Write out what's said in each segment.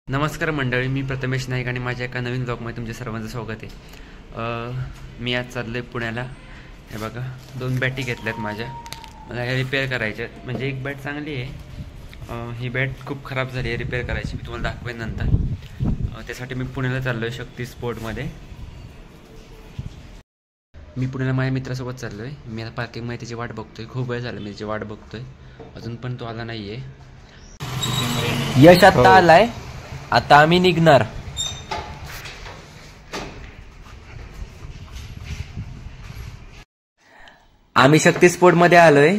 नमस्कार मंडळी, मी प्रथमेश नाईक आणि माझ्या एका नवीन ब्लॉगमध्ये तुमच्या सर्वांचं स्वागत आहे। मी आज चाललो आहे पुण्याला। हे बघा, 2 बॅटी घेतल्यात माझ्या, मला हे रिपेअर करायच्या। म्हणजे एक बॅट चांगली आहे, ही बॅट खूप खराब झाली आहे, रिपेअर करायची। मी तुम्हाला दाखवेन नंतर। त्यासाठी मी पुण्याला चाललो आहे, शक्ती स्पोर्टमध्ये। मी पुण्याला माझ्या मित्रासोबत चाललो आहे। मी आता पार्किंगमध्ये त्याची वाट बघतोय, खूप वेळ झाला मी त्याची वाट बघतोय, अजून पण तो आला नाही आहे। यश आता आलाय, आता आम्ही निघणार। आम्ही शक्ती स्पोर्ट मध्ये आलोय।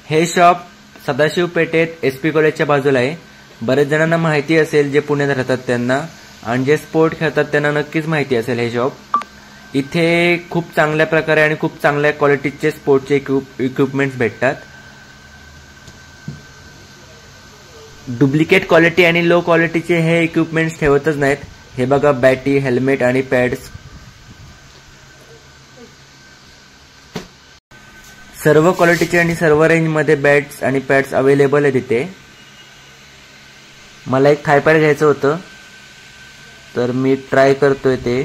हे शॉप सदाशिव पेठेत SP कॉलेजच्या बाजूला आहे। बरेच जणांना माहिती असेल, जे पुण्यात राहतात त्यांना, आणि जे स्पोर्ट खेळतात त्यांना नक्कीच माहिती असेल हे शॉप। इथे खूप चांगल्या प्रकारे आणि खूप चांगल्या क्वालिटीचे स्पोर्टचे इक्विपमेंट्स भेटतात। डुप्लिकेट क्वालिटी आणि लो क्वालिटीचे हे इक्विपमेंट्स ठेवतच नाहीत। हे बघा, बॅटी, हेल्मेट आणि पॅड्स, सर्व क्वालिटीचे आणि सर्व रेंजमध्ये बॅट्स आणि पॅड्स अवेलेबल आहे तिथे। मला एक थाय पॅड घ्यायचं होतं, तर मी ट्राय करतोय ते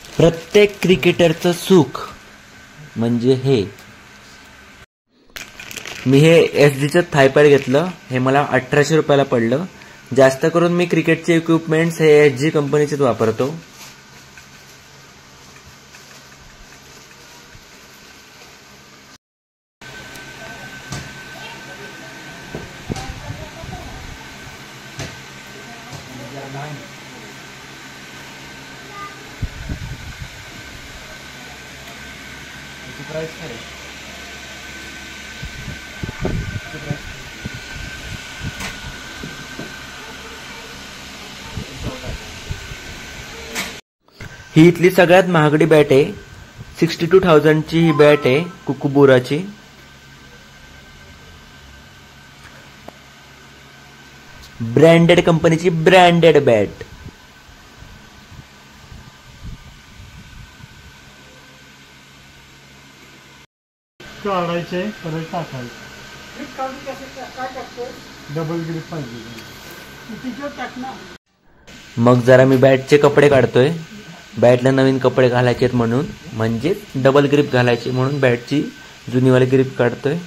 प्रत्येक क्रिकेटरचं सुख म्हणजे हे। मी हे SGचं थाय पॅड घेतलं, हे मला 1800 रुपयाला पडलं। जास्त करून मी क्रिकेटचे इक्विपमेंट्स हे SG कंपनीचेच वापरतो। ही इथली सगळ्यात महागडी बॅट आहे, 62,000 ची ही बॅट आहे, कुकुबुराची। ब्रँडेड कंपनीची ब्रँडेड बॅट। काढायचे, परत टाकायचे, डबल ग्रिप पाहिजे। मग जरा मी बॅटचे कपडे काढतोय, बॅटला नवीन कपडे घालायचे आहेत म्हणून, म्हणजे डबल ग्रिप घालायची म्हणून बॅटची जुनीवाली ग्रिप काढतोय।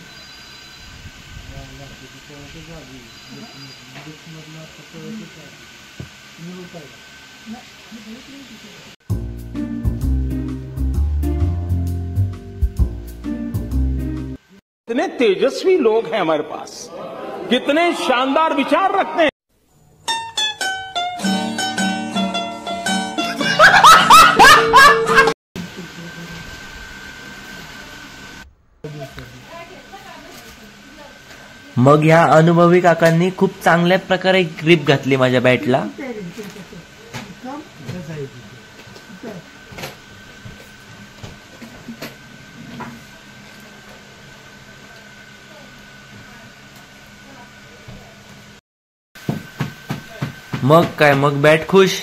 कितने तेजस्वी लोग हैं हमारे पास, कितने शानदार विचार रखते हैं। मग ह्या अनुभवी काकांनी खूप चांगल्या प्रकारे ग्रिप घातली माझ्या बॅटला। मग काय, मग बॅट खुश।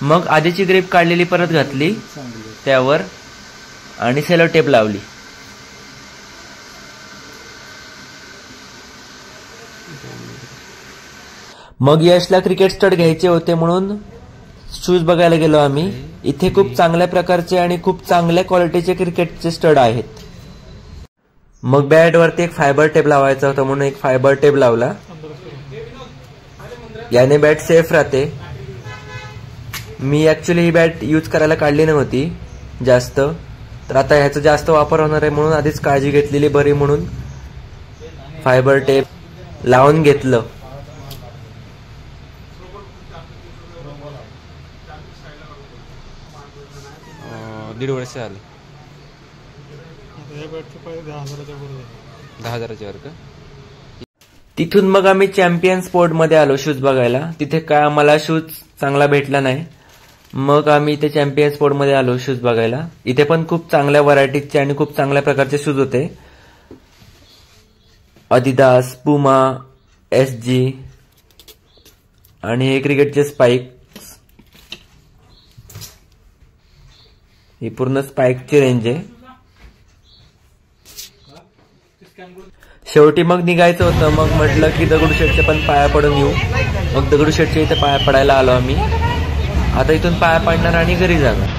मग आधीची ग्रिप काढलेली परत घातली त्यावर आणि सेलो टेप लावली। मग यशला क्रिकेट स्टड घ्यायचे होते म्हणून शूज बघायला गेलो आम्ही। इथे खूप चांगल्या प्रकारचे आणि खूप चांगल्या क्वालिटीचे क्रिकेटचे स्टड आहेत। मग बॅट वरती एक फायबर टेप लावायचा होता म्हणून एक फायबर टेप लावला, याने बॅट सेफ राहते। मी ऍक्च्युली ही बॅट यूज करायला काढली नव्हती जास्त, तर आता ह्याचा जास्त वापर होणार आहे म्हणून आधीच काळजी घेतलेली बरी म्हणून फायबर टेप लावून घेतलं। 1.5 वर्ष झालं. आता या बॅटचे पाहिजे 10,000च्या वर आहे. 10,000च्या वर का? तिथून मग आम्ही चॅम्पियन स्पोर्ट मध्ये आलो शूज बघायला. तिथे काय आम्हाला शूज चांगला भेटला नाही. मग आम्ही इथे चॅम्पियन स्पोर्ट मध्ये आलो शूज बघायला. इथे पण खूप चांगल्या व्हरायटीचे आणि खूप चांगल्या प्रकारचे शूज होते. अदिदास, पुमा, SG आणि हे क्रिकेटचे स्पाइक्स. ही पूर्ण स्पाइकची रेंज आहे. शेवटी मग निघायचं होतं. मग म्हटलं की दगडूशेठच्या पण पाया पडून येऊ. मग दगडूशेठच्या इथे पाया पडायला आलो आम्ही. आता इथून पाया पडणार आणि घरी जाणार.